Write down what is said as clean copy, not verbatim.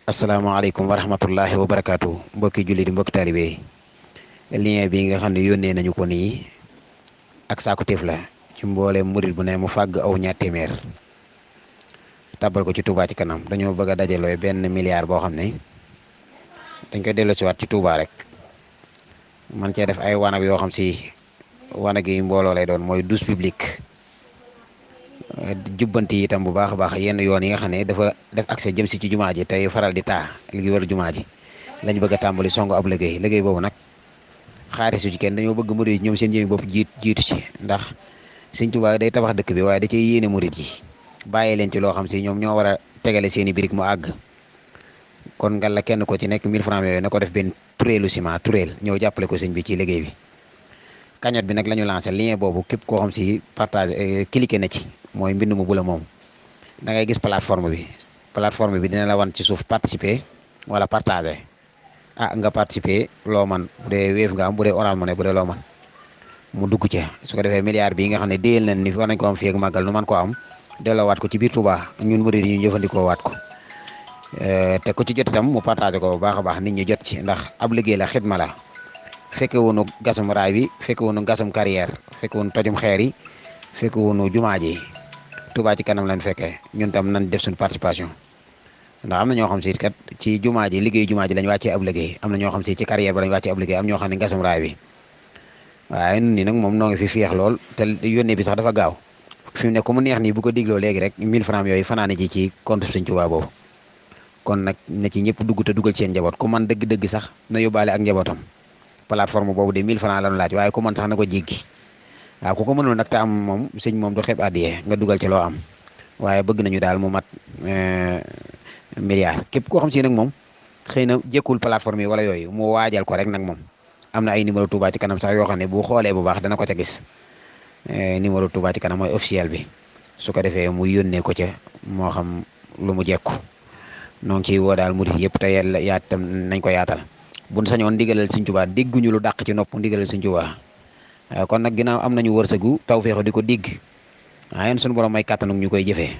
asalaamaaleykum wa rahmatullahi wa barakaatu mbokki jullit yi mbokki taalibe yi lien bi nga xam ne yónnee nañu ko nii ak saaku la ci mboolem murit bu ne mu fàgg aw ñaar téeméer tàbbal ko ci Touba ci kanam dañoo bëgg a dajalooy benn milliard boo xam ne dañ koy delloosiwaat ci Touba rek man cee def ay wanag yoo xam si wanag yi mbooloo lay doon mooy douche publique jubbanti itam bu baax a baax yenn yoon yi nga xam ne dafa def accès jëm si ci jumaa ji tey faral di taa li war jumaa ji lañ bëgg a tàmbali songo ab liggéey boobu nag xaarisu ci kenn dañoo bëgg murit ñoom seen jëmi bopp jiitu ci ndax Sëñ Tuubaa day tabax dëkk bi waaye da cay yéene murit yi bàyyi leen ci loo xam si ñoom ñoo war a tegale seen i birig mu àgg kon ngal la kenn ko ci nekk 1000 francs yooyu na ko def benn tureelu ciment tureel ñëw jàppale ko sëñ bi ci liggéey bi cagnotte bi nag la ñu lancé lien boobu képp koo xam si partage cliqué na ci mooy mbind mu bula moom da ngay gis plateforme bi dina la wan ci suuf participer wala partager nga participer loo man bu dee Wave nga am bu dee Orange Money bu dee loo man mu dugg ca su ko defee milliard bi nga xam ne déyal nañ ni war nañ ko am fii ak màggal nu man ko am delloowaat ko ci biir Touba ñun murid yi ñu jëfandikoo waat ko te ku ci jot itam mu partagé ko bu baax a baax nit ñi jot ci ndax ab liggéey la xidma la fekke woonu gasum raay bi fekke woonu gasum carrière fekke woonu tojum xeer yi fekke woonu jumaa ji Touba ci kanam lañ fekkee ñun tam nañ def suñu participation ndax am na ñoo xam si kat ci jumaa ji liggéey jumaa ji lañ wàccee ab liggéey am na ñoo xam si ci carrière ba lañ wàccee ab liggéey am ñoo xam ne gasum raay bi waaye nun ni nag moom noo ngi fi féex lool te yónnee bi sax dafa gaaw fi mu ne ku mu neex nii bu ko digloo léegi rek 1000 francs yooyu fanaane ji ci compte Sëñ Tuubaa boobu kon nag na ci ñëpp dugg te dugal seen njaboot ku man dëgg-dëgg sax na yóbbaale ak njabootam plateforme boobu de 1000 francs la ñu laaj waaye ku man sax na ko jéggi waaw ku ko mënul nag te am moom sëñ moom du xeeb àddiyee nga dugal ci loo am waaye bëgg nañu daal mu mat milliard képp koo xam si nag moom xëy na jékkul plateforme yi wala yooyu mu waajal ko rek nag moom am na ay numéro Touba ci kanam sax yoo xam ne bu xoolee bu baax dana ko ca gis numéro Touba ci kanam mooy officiel bi su ko defee mu yónnee ko ca moo xam lu mu jekku noo ngi ciy woo daal murit yëpp te yàlla yaatam nañ ko yaatal buñ sañoon ndigalal Sëñ Tuubaa dégguñu lu dàq ci nopp ndigalal Sëñ Tuubaa kon nag ginnaaw am nañu wërsëgu tawfeexu di ko dégg yéen sunu borom may kàttan ñu koy jëfee